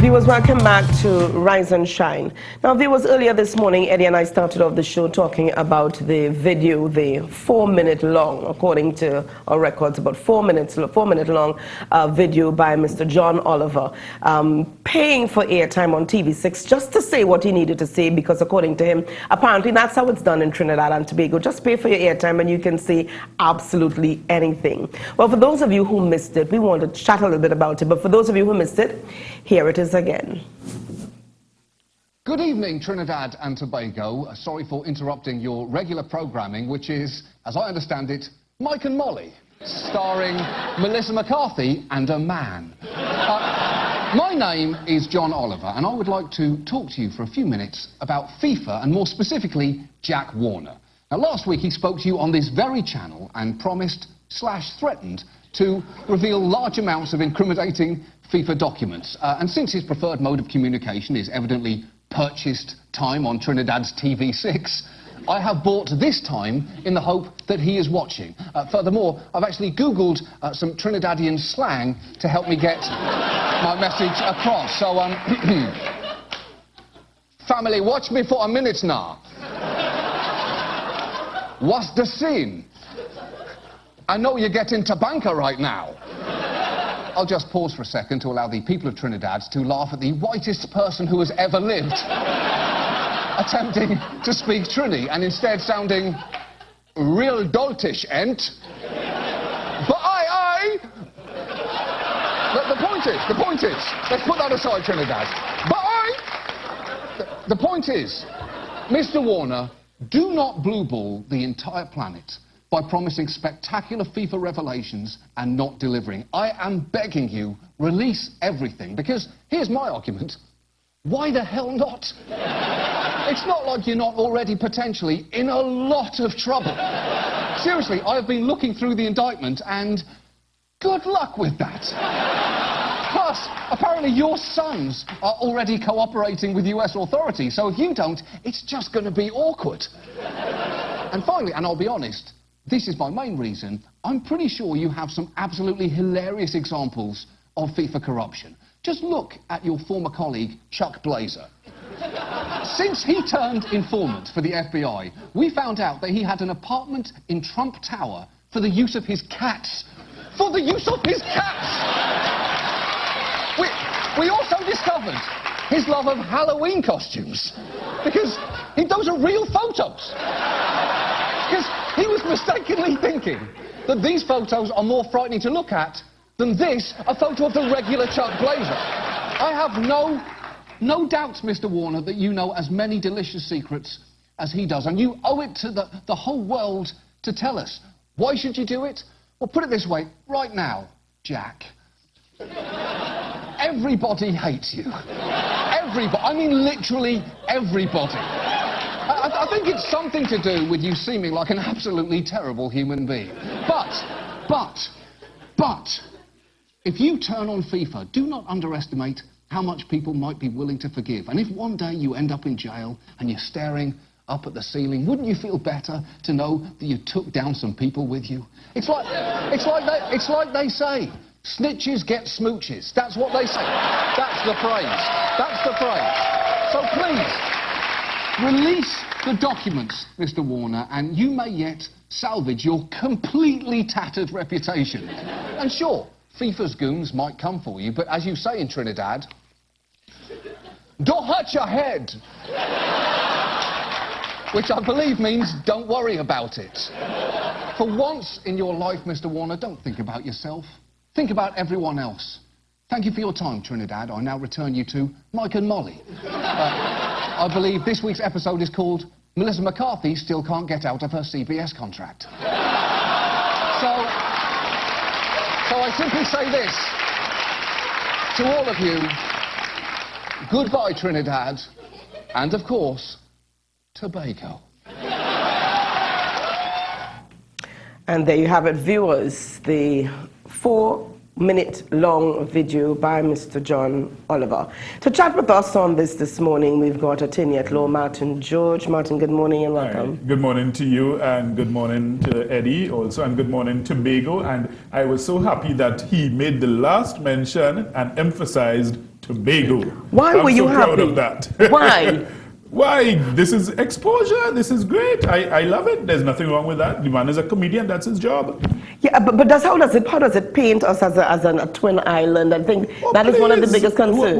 Viewers, welcome back to Rise and Shine. Now, viewers, earlier this morning, Eddie and I started off the show talking about the video, the 4-minute long, according to our records, about 4-minute long video by Mr. John Oliver, paying for airtime on TV6 just to say what he needed to say, because according to him, apparently that's how it's done in Trinidad and Tobago. Just pay for your airtime and you can say absolutely anything. Well, for those of you who missed it, we want to chat a little bit about it, but for those of you who missed it, here it is again. Good evening, Trinidad and Tobago. Sorry for interrupting your regular programming, which is, as I understand it, Mike and Molly, starring Melissa McCarthy and a man. My name is John Oliver, and I would like to talk to you for a few minutes about FIFA, and more specifically, Jack Warner. Now, last week he spoke to you on this very channel and promised/threatened to reveal large amounts of incriminating FIFA documents. And since his preferred mode of communication is evidently purchased time on Trinidad's TV6, I have bought this time in the hope that he is watching. Furthermore, I've actually Googled some Trinidadian slang to help me get my message across. So, family, watch me for a minute now. What's the scene? I know you're getting Tobago right now. I'll just pause for a second to allow the people of Trinidad to laugh at the whitest person who has ever lived attempting to speak Trini and instead sounding real doltish, ent. But the point is, let's put that aside, Trinidad. But the point is, Mr. Warner, do not blue ball the entire planet by promising spectacular FIFA revelations and not delivering. I am begging you, release everything, because here's my argument. Why the hell not? It's not like you're not already potentially in a lot of trouble. Seriously, I've been looking through the indictment and good luck with that. Plus, apparently your sons are already cooperating with US authorities, so if you don't, it's just going to be awkward. And finally, and I'll be honest, this is my main reason, I'm pretty sure you have some absolutely hilarious examples of FIFA corruption. Just look at your former colleague, Chuck Blazer. Since he turned informant for the FBI, we found out that he had an apartment in Trump Tower for the use of his cats. For the use of his cats! We also discovered his love of Halloween costumes, because those are real photos. Because he was mistakenly thinking that these photos are more frightening to look at than this, a photo of the regular Chuck Blazer. I have no doubts, Mr. Warner, that you know as many delicious secrets as he does, and you owe it to the whole world to tell us. Why should you do it? Well, put it this way, right now, Jack, everybody hates you. Everybody, I mean literally everybody. I think it's something to do with you seeming like an absolutely terrible human being. But, if you turn on FIFA, do not underestimate how much people might be willing to forgive. And if one day you end up in jail and you're staring up at the ceiling, wouldn't you feel better to know that you took down some people with you? It's like they say, snitches get smooches. That's what they say. That's the phrase. That's the phrase. So please, release the documents, Mr. Warner, and you may yet salvage your completely tattered reputation. And sure, FIFA's goons might come for you, but as you say in Trinidad, don't hurt your head. Which I believe means don't worry about it. For once in your life, Mr. Warner, don't think about yourself. Think about everyone else. Thank you for your time, Trinidad. I now return you to Mike and Molly. I believe this week's episode is called Melissa McCarthy Still Can't Get Out of Her CBS Contract. So I simply say this to all of you. Goodbye, Trinidad. And, of course, Tobago. And there you have it, viewers. The 4-minute long video by Mr. John Oliver. To chat with us on this morning, we've got attorney at law Martin George. Martin, good morning and welcome. Hi. Good morning to you, and good morning to Eddie also, and good morning Tobago. And I was so happy that he made the last mention and emphasized Tobago. Why I'm were you so proud happy? of that. Why? Why? This is exposure. This is great. I love it. There's nothing wrong with that. The man is a comedian. That's his job. Yeah, but how does it paint us as a twin island? I think that is one of the Please. biggest concerns.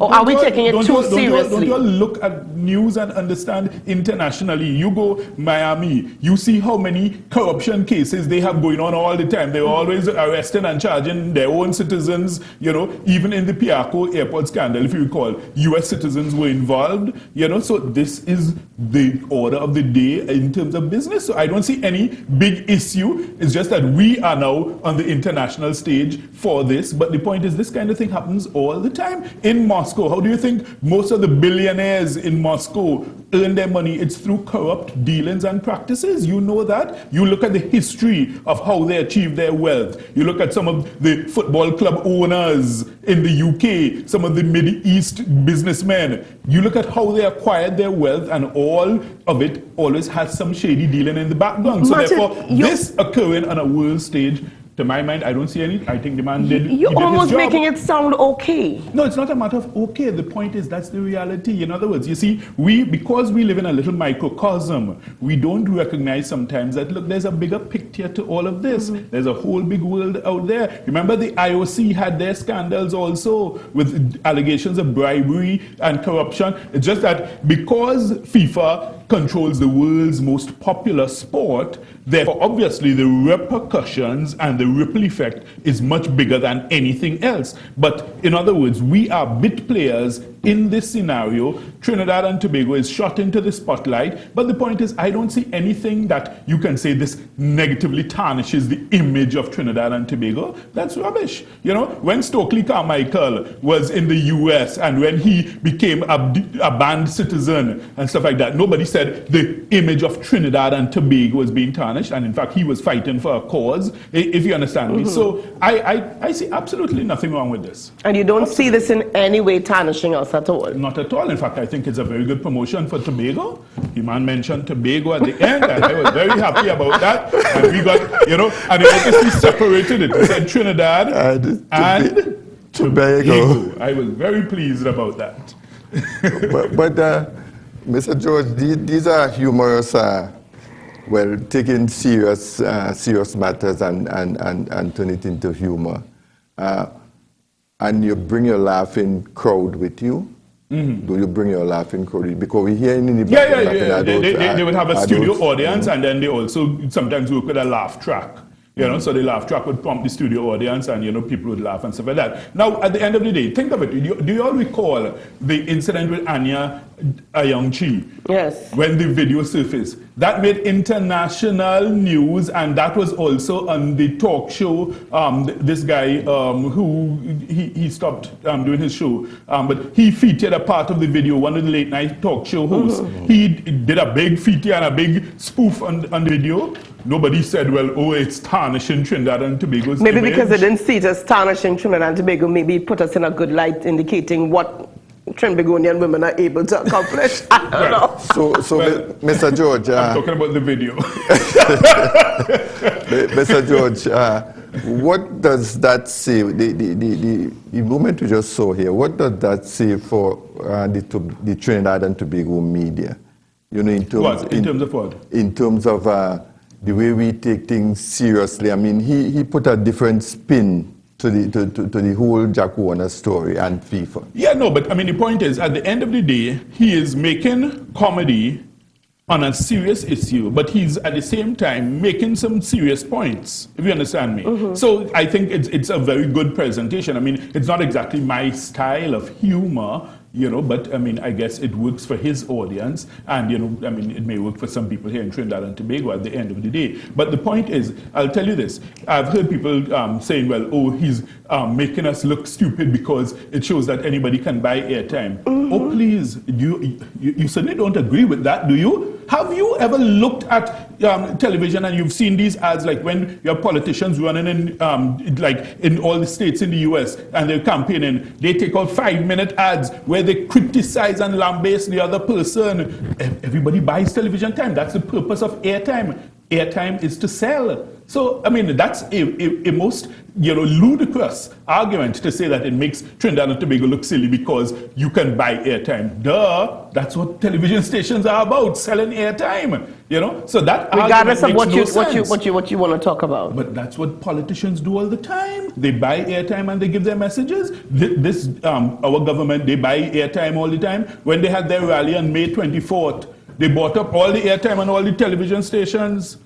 Or are Don't we taking it too seriously? Don't you all look at news and understand internationally? You go Miami, you see how many corruption cases they have going on all the time. They're always arresting and charging their own citizens. You know, even in the Piarco airport scandal, if you recall, U.S. citizens were involved. You know, so this is the order of the day in terms of business. So I don't see any big issue. It's just that we are now on the international stage for this. But the point is, this kind of thing happens all the time in Moscow. How do you think most of the billionaires in Moscow earn their money? It's through corrupt dealings and practices. You know that. You look at the history of how they achieve their wealth. You look at some of the football club owners in the UK, some of the Middle East businessmen. You look at how they acquired their wealth, and all of it always has some shady dealing in the background. So Martin, therefore, this occurring on a world stage, to my mind, I don't see any. I think the man did. You're almost making it sound okay. No, it's not a matter of okay. The point is that's the reality. In other words, you see, because we live in a little microcosm, we don't recognize sometimes that, look, there's a bigger picture to all of this. There's a whole big world out there. Remember, the IOC had their scandals also with allegations of bribery and corruption. It's just that because FIFA controls the world's most popular sport, therefore, obviously, the repercussions and the ripple effect is much bigger than anything else. But in other words, we are bit players in this scenario. Trinidad and Tobago is shot into the spotlight. But the point is, I don't see anything that you can say this negatively tarnishes the image of Trinidad and Tobago. That's rubbish. You know, when Stokely Carmichael was in the US and when he became a banned citizen and stuff like that, nobody said the image of Trinidad and Tobago was being tarnished. And in fact, he was fighting for a cause, if you understand me. So I see absolutely nothing wrong with this. And you don't see this in any way tarnishing us at all? Not at all. In fact, I think it's a very good promotion for Tobago. The man mentioned Tobago at the end, and I was very happy about that. And we got, you know, and they obviously separated it. They said Trinidad and Tobago. I was very pleased about that. but Mr. George, these are humorous, taking serious matters and turn it into humor. And you bring your laughing crowd with you. Do you bring your laughing crowd? Because we hear in the background. They would have a studio audience, and then they also sometimes work with a laugh track. You know, so the laugh track would prompt the studio audience, and, you know, people would laugh and stuff like that. Now, at the end of the day, think of it. Do you all recall the incident with Anya Ayongchi? Yes. When the video surfaced. That made international news, and that was also on the talk show. This guy who he stopped doing his show, but he featured a part of the video, one of the late night talk show hosts. He did a big feature and a big spoof on the video. Nobody said, well, oh, it's tarnishing Trinidad and Tobago's Maybe image. because they didn't see it as tarnishing Trinidad and Tobago, maybe it put us in a good light, indicating what Trinbagonian women are able to accomplish. I don't know. So well, Mr. George... I'm talking about the video. Mr. George, what does that say, the movement we just saw here, what does that say for the Trinidad and Tobago media? You know, in terms of what? In terms of the way we take things seriously. I mean, he put a different spin to the whole Jack Warner story and FIFA. Yeah, no, but I mean, the point is, at the end of the day, he is making comedy on a serious issue, but he's at the same time making some serious points, if you understand me. So I think it's a very good presentation. I mean, it's not exactly my style of humor, you know, but I mean, I guess it works for his audience, and, you know, I mean, it may work for some people here in Trinidad and Tobago at the end of the day. But the point is, I'll tell you this, I've heard people saying, well, oh, he's making us look stupid because it shows that anybody can buy airtime. Oh, please, you certainly don't agree with that, do you? Have you ever looked at television and you've seen these ads, like when your politicians running in, like in all the states in the US and they're campaigning, they take out 5-minute ads where they criticize and lambaste the other person. Everybody buys television time. That's the purpose of airtime. airtime is to sell. So, I mean, that's a most, ludicrous argument to say that it makes Trinidad and Tobago look silly because you can buy airtime. Duh, that's what television stations are about, selling airtime, So that regardless of what you want to talk about. But that's what politicians do all the time. They buy airtime and they give their messages. Our government, they buy airtime all the time. When they had their rally on May 24th, they bought up all the airtime on all the television stations.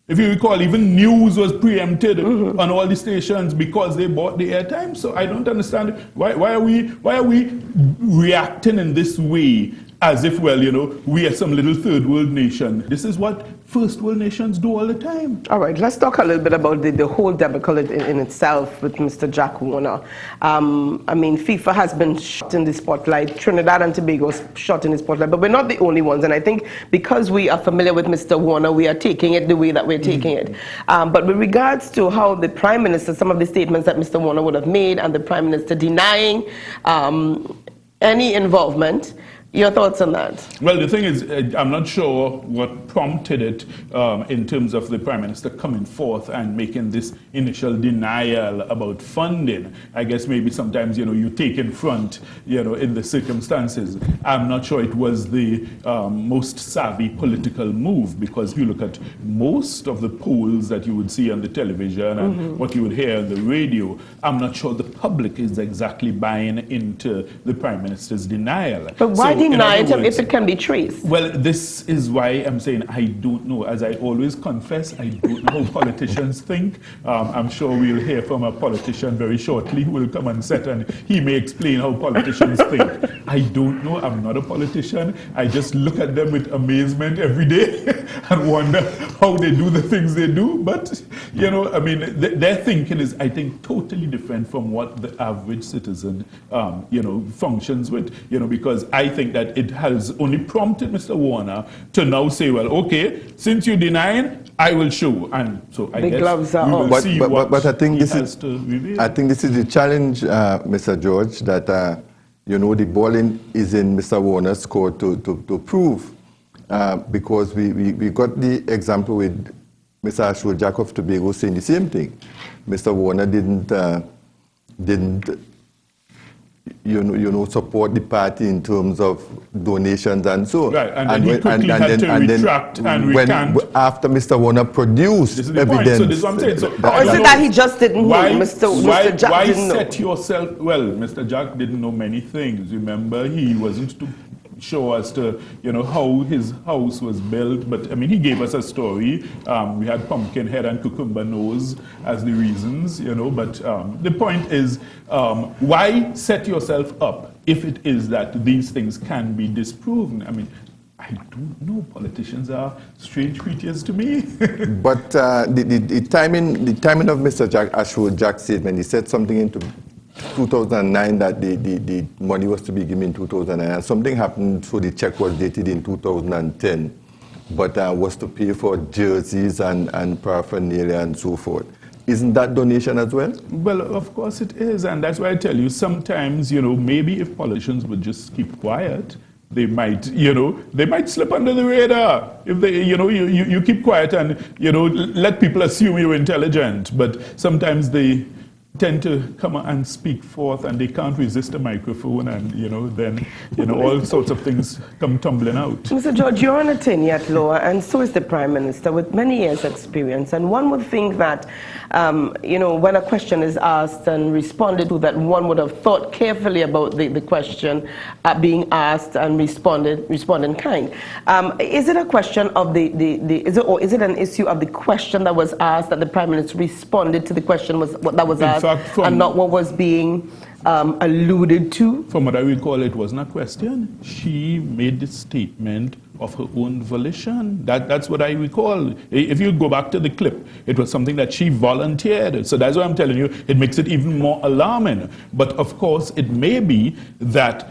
If you recall, even news was preempted on all the stations because they bought the airtime. So I don't understand why are we reacting in this way as if, we are some little third world nation. This is what first world nations do all the time. All right, let's talk a little bit about the whole debacle in itself with Mr. Jack Warner. I mean, FIFA has been shot in the spotlight. Trinidad and Tobago is shot in the spotlight, but we're not the only ones. And I think because we are familiar with Mr. Warner, we are taking it the way that we're taking it. But with regards to how the Prime Minister, some of the statements that Mr. Warner would have made, and the Prime Minister denying any involvement, your thoughts on that? Well, the thing is, I'm not sure what prompted it in terms of the Prime Minister coming forth and making this initial denial about funding. I guess maybe sometimes, you take in front, in the circumstances. I'm not sure it was the most savvy political move, because if you look at most of the polls that you would see on the television and what you would hear on the radio, I'm not sure the public is exactly buying into the Prime Minister's denial. But why deny it if it can be traced? Well, this is why I'm saying I don't know. As I always confess, I don't know how politicians think. I'm sure we'll hear from a politician very shortly who will come on set and he may explain how politicians think. I don't know. I'm not a politician. I just look at them with amazement every day and wonder how they do the things they do. But, I mean, their thinking is, I think, totally different from what the average citizen, functions with, because I think that it has only prompted Mr. Warner to now say, well, okay, since you're denying, I will show. And so I guess gloves are we will off. see but I think this is the challenge, Mr. George, that the ball is in Mr. Warner's court to prove, because we got the example with Mr. Ashwood Jack of Tobago saying the same thing. Mr. Warner didn't support the party in terms of donations and so. Right, and then he quickly had to retract and recant. After Mr. Warner produced evidence. So this is what I'm saying. So, or is it that he just didn't know? Mr. Jack didn't know? Set yourself, well, Mr. Jack didn't know many things. Remember, he wasn't too sure as to, how his house was built. But, I mean, he gave us a story. We had pumpkin head and cucumber nose as the reasons, But the point is, why set yourself up if it is that these things can be disproven? I mean, I don't know. Politicians are strange creatures to me. But the timing of Mr. Ashwood Jack's statement, he said something into 2009 that the money was to be given in 2009, and something happened, so the check was dated in 2010, but was to pay for jerseys and paraphernalia and so forth. Isn't that donation as well? Well, of course it is, and that's why I tell you, sometimes, maybe if politicians would just keep quiet, they might, they might slip under the radar. If they, you keep quiet and, let people assume you're intelligent, but sometimes they tend to come and speak forth, and they can't resist a microphone, and then all sorts of things come tumbling out. Mr. George, you're an attorney at law, and so is the Prime Minister with many years' experience. And one would think that, when a question is asked and responded to, that one would have thought carefully about the question being asked and respond in kind. Is it a question of is it an issue of the question that was asked, that the Prime Minister responded to the question that was asked, and not what was being alluded to? From what I recall, it wasn't a question. She made the statement of her own volition. That's what I recall. If you go back to the clip, it was something that she volunteered. So that's why I'm telling you, it makes it even more alarming. But of course, it may be that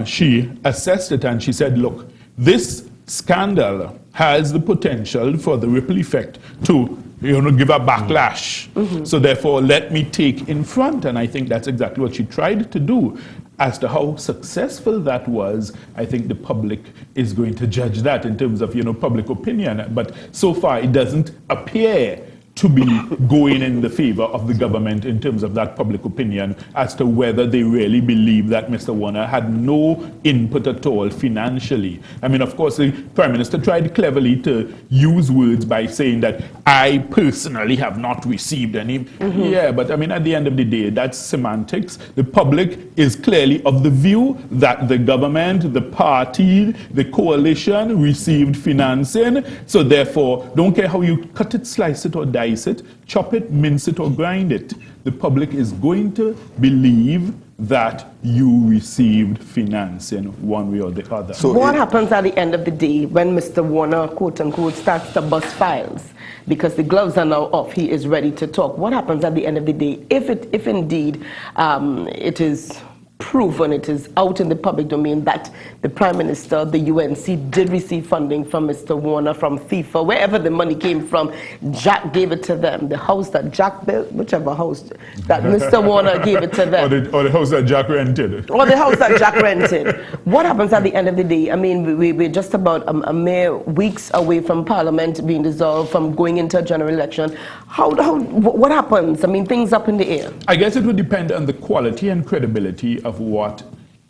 she assessed it and she said, look, this scandal has the potential for the ripple effect to give a backlash. So therefore, let me take in front. And I think that's exactly what she tried to do. As to how successful that was, I think the public is going to judge that in terms of, public opinion. But so far, it doesn't appear to be going in the favor of the government in terms of that public opinion as to whether they really believe that Mr. Warner had no input at all financially. I mean, of course, the Prime Minister tried cleverly to use words by saying that I personally have not received any. Yeah, but I mean, at the end of the day, that's semantics. The public is clearly of the view that the government, the party, the coalition received financing. So therefore, don't care how you cut it, slice it, or dice it, chop it, mince it, or grind it. The public is going to believe that you received financing one way or the other. So what happens at the end of the day when Mr. Warner, quote unquote, starts to bust files? Because the gloves are now off, he is ready to talk. What happens at the end of the day if indeed it is proven, it is out in the public domain that the Prime Minister, the UNC, did receive funding from Mr. Warner, from FIFA, wherever the money came from, Jack gave it to them. The house that Jack built, whichever house that Mr. Warner gave it to them. Or the house that Jack rented. Or the house that Jack rented. What happens at the end of the day? I mean, we're just about a mere weeks away from Parliament being dissolved, from going into a general election. What happens? I mean, things up in the air. I guess it would depend on the quality and credibility of what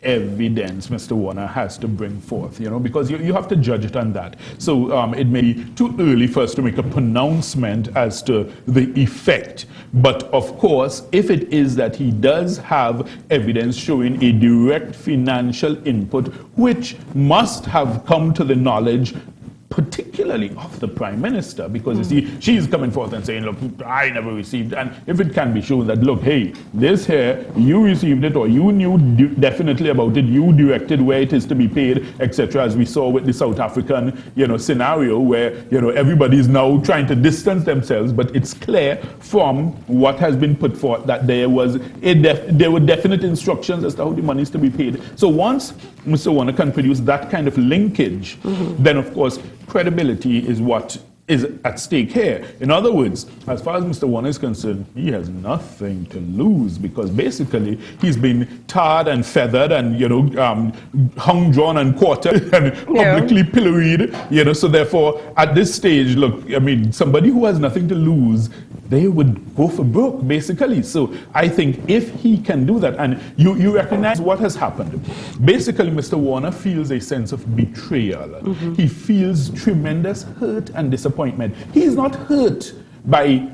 evidence Mr. Warner has to bring forth, because you have to judge it on that. So it may be too early for us to make a pronouncement as to the effect. But of course, if it is that he does have evidence showing a direct financial input, which must have come to the knowledge particularly of the Prime Minister, because you see, she's coming forth and saying, look, I never received, and if it can be shown that, look, hey, this here, you received it, or you knew definitely about it, you directed where it is to be paid, etc., as we saw with the South African, scenario where, everybody's now trying to distance themselves, but it's clear from what has been put forth that there were definite instructions as to how the money is to be paid. So once Mr. Warner can produce that kind of linkage, then of course, credibility is what is at stake here. In other words, as far as Mr. Warner is concerned, he has nothing to lose, because basically he's been tarred and feathered and, hung, drawn and quartered and publicly pilloried, so therefore at this stage, look, I mean, somebody who has nothing to lose, they would go for broke, basically. So I think if he can do that, and you recognize what has happened. Basically, Mr. Warner feels a sense of betrayal. He feels tremendous hurt and disappointment. He is not hurt by